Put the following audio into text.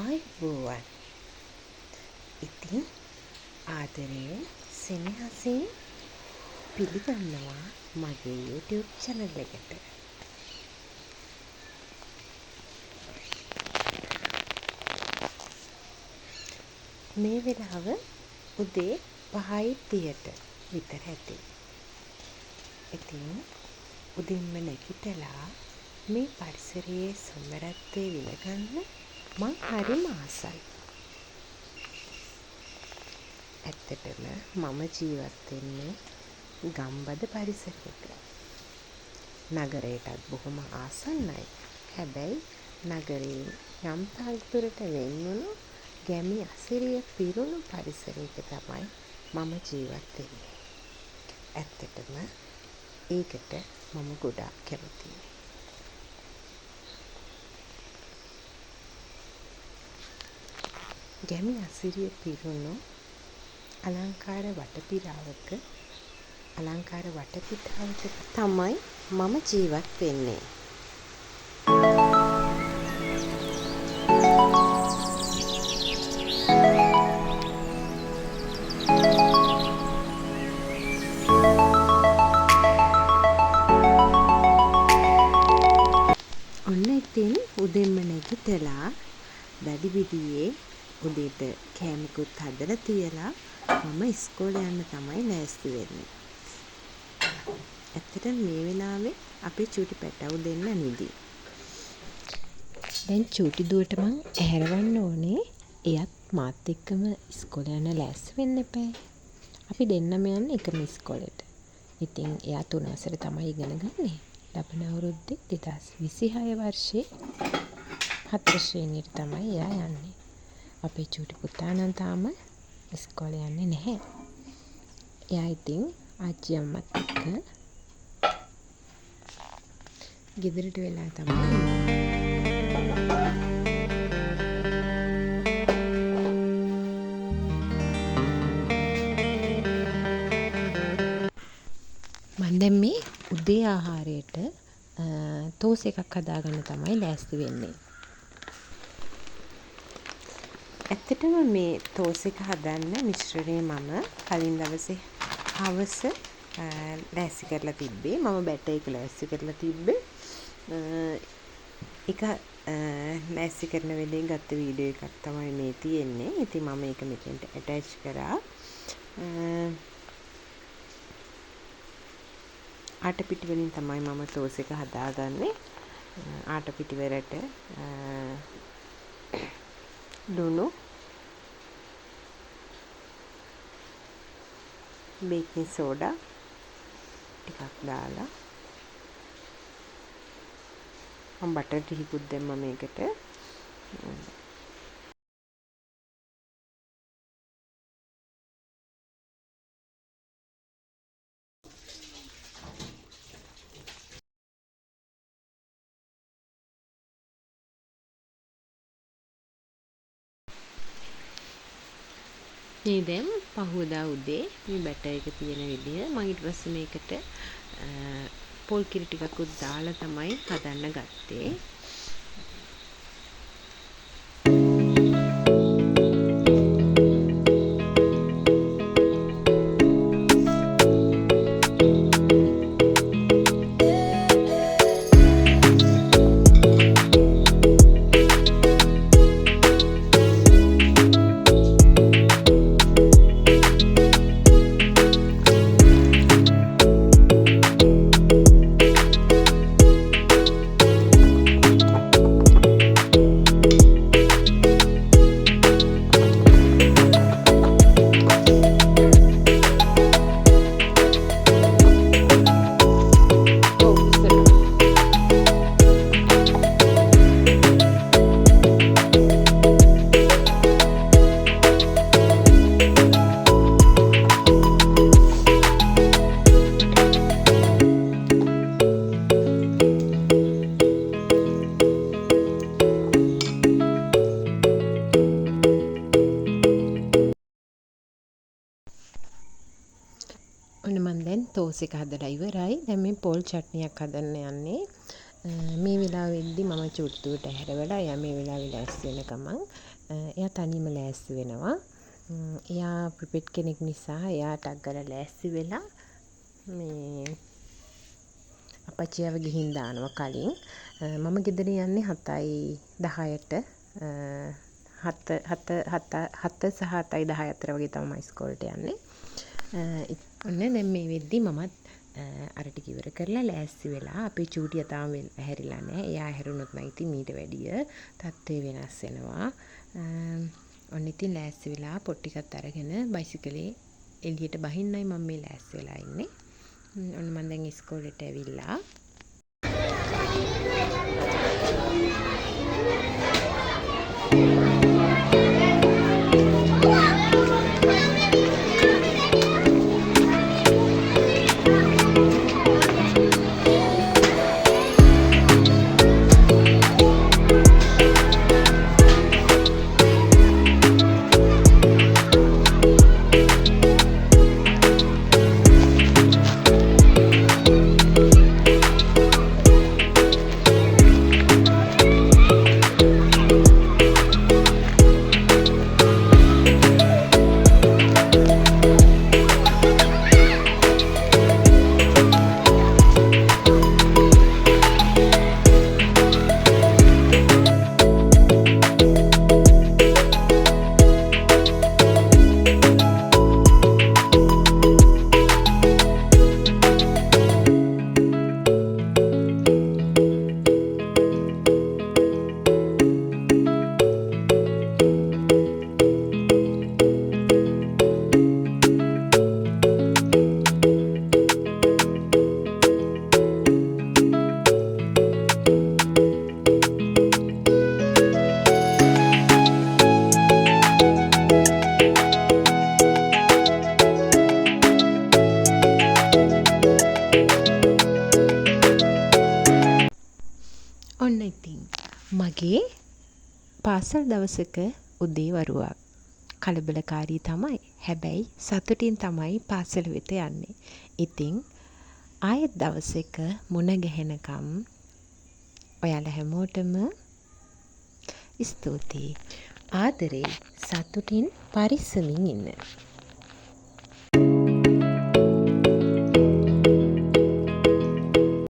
ආයුබෝවන්. ඉතින් ආදරයෙන් සෙනෙහසින් පිළිගන්නවා මගේ YouTube channel එකට. මේ වෙලාව උදේ 5:30ට විතර ඇති. ඉතින් උදින්ම නැගිටලා මේ පරිසරයේ සුන්දරත්වය විඳගන්න මං හරිම ආසයි. ඇත්තටම මම ජීවත් වෙන්නේ ගම්බද පරිසරයක. නගරයටත් බොහොම ආසන්නයි. හැබැයි නගරයෙන් යම් තාක් දුරට වෙන් වුණු ගැමි අසිරිය පිරුණු පරිසරයක තමයි මම ජීවත් වෙන්නේ. ඇත්තටම ඒකට මම ගොඩාක් කැමතියි. ගැමි අසිරිය පිරුණු අලංකාර වටපිටාවක තමයි මම ජීවත් වෙන්නේ. ඔන්න ඉතින් උදෙන්ම නැගිටලා දැඩි විදියේ උදේට කෑමකුත් හදලා තියලා මම ඉස්කෝලේ යන්න තමයි ලෑස්ති වෙන්නේ. ඇත්තටම මේ වෙලාවේ අපේ චූටි පැටවු දෙන්න නිදි. දැන් චූටි දුවට මං ඇහැරවන්න ඕනේ. එයත් මාත් එක්කම ඉස්කෝලේ යන්න ලෑස්ති වෙන්න එපායි. අපි දෙන්නම යන්නේ එකම ඉස්කෝලේට. ඉතින් එයා 3 වසර තමයි ඉගෙන ගන්නේ. ලබන අවුරුද්දේ 2026 වර්ෂයේ 4 ශ්‍රේණියට තමයි එයා යන්නේ. අපේ චූටි පුතා නම් තාම ඉස්කෝලේ යන්නේ නැහැ. එයා ඉතින් ආච්චි අම්මත් එක්ක ගෙදරට වෙලා තමයි මම දැන් මේ උදේ ආහාරයට තෝස් එකක් හදාගන්න තමයි ලෑස්ති වෙන්නේ. ඇත්තටම මේ තෝස් එක හදන්න මිශ්‍රණය මම කලින් දවසේ හවස ලෑස්ති කරලා තිබ්බේ. මම බැටර් එක ලෑස්ති කරලා තිබ්බේ. ඒක ලෑස්ති කරන වෙලේ ගත්ත වීඩියෝ එකක් තමයි මේ තියෙන්නේ. ඉතින් මම ඒක මෙතෙන්ට ඇටච් කරා. ආට පිටි වලින් තමයි මම තෝස් එක හදාගන්නේ. ආට පිටි වලට ලුණු, බේකින් සෝඩා ටිකක් දාලා මම බටර් ටිකකුත් දැම්මා මේකට. මේ දැන් පහුවදා උදේ මේ බැටර් එක තියෙන විදිය මම ඊට පස්සේ මේකට පොල් කිරි ටිකකුත් දාලා තමයි හදන්න ගත්තේ. ඔන්න මම දැන් තෝස් එක හදලා ඉවරයි. දැන් මේ පොල් චට්නියක් හදන්න යන්නේ. මේ වෙලාවෙද්දි මම චුට්ටුවට හැරවලා එයා මේ වෙලාවේ ලෑස්ති වෙන ගමන් එයා තනියම ලෑස්ති වෙනවා. එයා ප්‍රිපෙඩ් කෙනෙක් නිසා එයා ටක් ගාලා ලෑස්ති වෙලා මේ අපච්චියව ගිහින් දානවා කලින්. මම ගෙදර යන්නේ 7:10ට 7 සහ 7:10 අතර වගේ තමයි මම ඉස්කෝලේට යන්නේ. ඔන්න දැන් මේ වෙද්දි මමත් අර ටික ඉවර කරලා ලෑස්ති වෙලා අපේ චූටියා තාම ඇහැරිලා නැහැ. එයා ඇහැරුණොත් නම් ඉතින් මීට වැඩිය තත්ත්වය වෙනස් වෙනවා. ඔන්න ඉතින් ලෑස්ති වෙලා පොත් ටිකත් අරගෙන බයිසිකලේ එළියට බහින්නයි මම මේ ලෑස්ති වෙලා ඉන්නේ. ඔන්න මම දැන් ඉස්කෝලේට ඇවිල්ලා ඔන්න ඉතින් මගේ පාසල් දවසක උදේ වරුවක්. කලබලකාරී තමයි. හැබැයි සතුටින් තමයි පාසල වෙත යන්නේ. ඉතින් ආයෙත් දවසක මුණ ගැහෙනකම් ඔයාලා හැමෝටම ස්තුතියි. ආදරේ සතුටින් පරිස්සමින් ඉන්න.